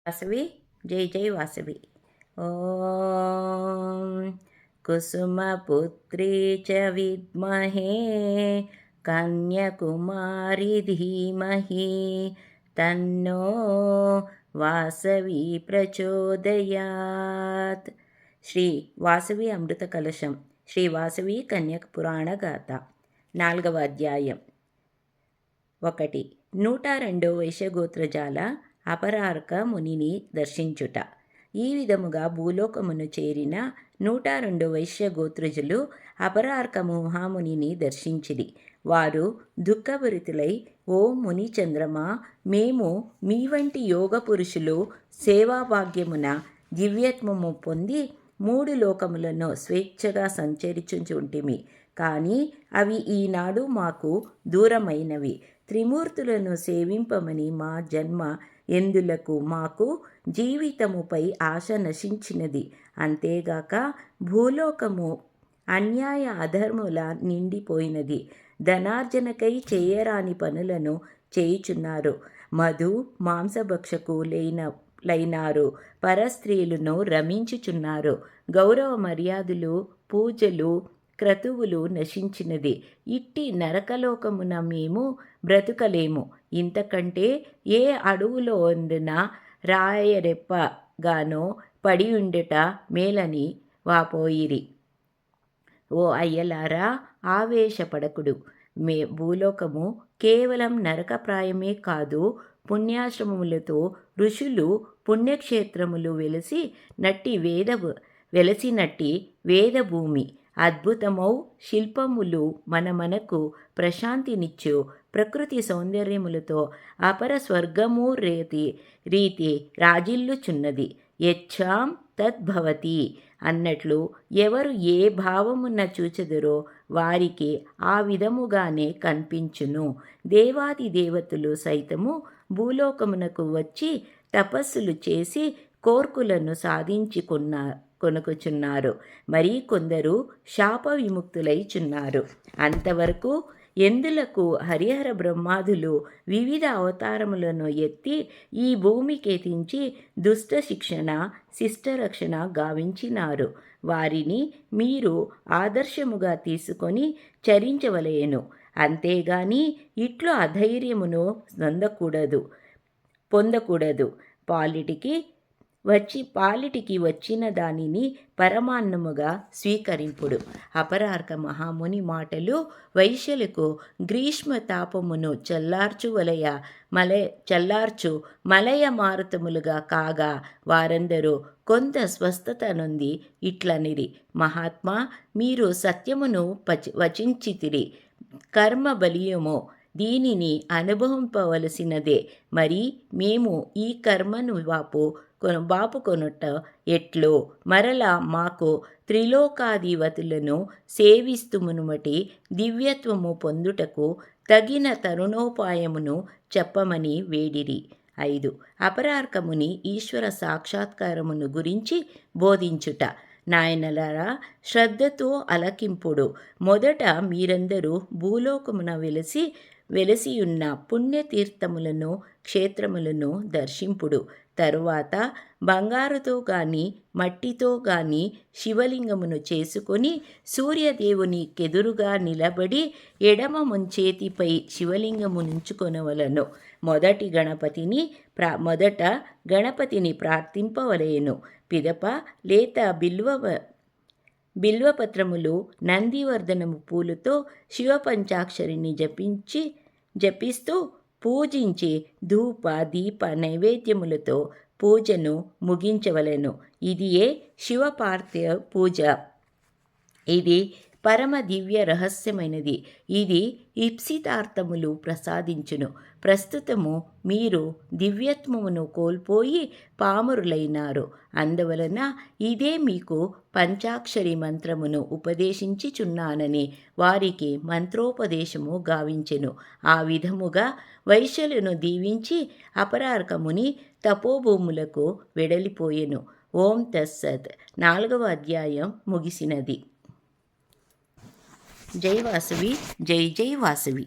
వాసవి జై జై వాసవి. ఓం కుసుమపుత్రీ చ విద్మహే కన్యాకుమారి ధీమహి తన్నో వాసవి ప్రచోదయాత్. శ్రీ వాసవి అమృత కలశం. శ్రీ వాసవి కన్యక పురాణ గాథ. 4వ అధ్యాయం. 1. 102 వైశ్యగోత్రజాల అపరార్క మునిని దర్శించుట. ఈ విధముగా భూలోకమును చేరిన 102 వైశ్యగోత్రజులు అపరార్క మహామునిని దర్శించిరి. వారు దుఃఖభరితులై, ఓ ముని చంద్రమా, మేము మీ వంటి యోగ పురుషులు సేవాభాగ్యమున దివ్యత్వము పొంది 3 లోకములను స్వేచ్ఛగా సంచరించుచుంటిమి. కానీ అవి ఈనాడు మాకు దూరమైనవి. త్రిమూర్తులను సేవింపమని మా జన్మ ఎందులకు మాకు జీవితముపై ఆశ నశించినది. అంతేగాక భూలోకము అన్యాయ అధర్ముల నిండిపోయినది. ధనార్జనకై చేయరాని పనులను చేయుచున్నారు. మధు మాంసభక్షకులైనారు. పరస్త్రీలను రమించుచున్నారు. గౌరవ మర్యాదలు, పూజలు, క్రతువులు నశించినది. ఇట్టి నరకలోకమున మేము బ్రతుకలేము. ఇంతకంటే ఏ అడవులో వండిన రాయరెప్పగానో పడి ఉండుట మేలని వాపోయిరి. ఓ అయ్యలారా, ఆవేశపడకుడు. భూలోకము కేవలం నరకప్రాయమే కాదు, పుణ్యాశ్రమములతో ఋషులు పుణ్యక్షేత్రములు వెలసినట్టి వేదభూమి. అద్భుతమౌ శిల్పములు మనకు ప్రశాంతినిచ్చు ప్రకృతి సౌందర్యములతో అపర స్వర్గము రీతి రాజిల్లుచున్నది. యచ్ఛాం తద్భవతి అన్నట్లు ఎవరు ఏ భావమున్న చూచెదరో వారికి ఆ విధముగానే కనిపించును. దేవాది దేవతలు సైతము భూలోకమునకు వచ్చి తపస్సులు చేసి కోర్కులను కొనుకుచున్నారు. మరి కొందరు శాప విముక్తులైచున్నారు. అంతవరకు ఎందులకు హరిహర బ్రహ్మాదులు వివిధ అవతారములను ఎత్తి ఈ భూమికెతించి దుష్ట శిక్షణ శిష్టరక్షణ గావించినారు. వారిని మీరు ఆదర్శముగా తీసుకొని చరించవలెను. అంతేగాని ఇట్లు అధైర్యమును పొందకూడదు. పాలిటికి వచ్చిన దానిని పరమాన్నముగా స్వీకరింపుడు. అపరార్క మహాముని మాటలు వైశ్యులకు గ్రీష్మ తాపమును చల్లార్చు మలయ మారుతములుగా కాగా వారందరూ కొంత స్వస్థత నొంది ఇట్లనిరి. మహాత్మా, మీరు సత్యమును వచించితిరి. కర్మ బలీయమో దీనిని అనుభవింపవలసినదే. మరి మేము ఈ కర్మను బాపుకొనుట ఎట్లో? మరలా మాకు త్రిలోకాధిపతులను సేవిస్తుమునుమటి దివ్యత్వము పొందుటకు తగిన తరుణోపాయమును చెప్పమని వేడిరి. 5. అపరార్కముని ఈశ్వర సాక్షాత్కారమును గురించి బోధించుట. నాయనలారా, శ్రద్ధతో అలకింపుడు. మొదట మీరందరూ భూలోకమున వెలసియున్న పుణ్యతీర్థములను క్షేత్రములను దర్శింపుడు. తరువాత బంగారుతో గాని మట్టితో గాని శివలింగమును చేసుకొని సూర్యదేవుని కెదురుగా నిలబడి ఎడమ ముంచేతిపై శివలింగము నుంచుకొనవలను. మొదట గణపతిని ప్రార్థింపవలెను. పిదప లేత బిల్వపత్రములు, నందివర్ధనము పూలతో శివపంచాక్షరిని జపిస్తూ పూజించి ధూప దీప నైవేద్యములతో పూజను ముగించవలెను. ఇదియే శివపార్థ్య పూజ. ఇది పరమ దివ్య రహస్యమైనది. ఇది ఇప్సితార్థములు ప్రసాదించును. ప్రస్తుతము మీరు దివ్యత్వమును కోల్పోయి పామరులైనారు. అందువలన ఇదే మీకు పంచాక్షరి మంత్రమును ఉపదేశించుచున్నానని వారికి మంత్రోపదేశము గావించెను. ఆ విధముగా వైశ్యులను దీవించి అపరార్కముని తపోభూములకు వెడలిపోయెను. ఓం తత్సత్. 4వ అధ్యాయం ముగిసినది. జై వాసవి. జై జై వాసవి.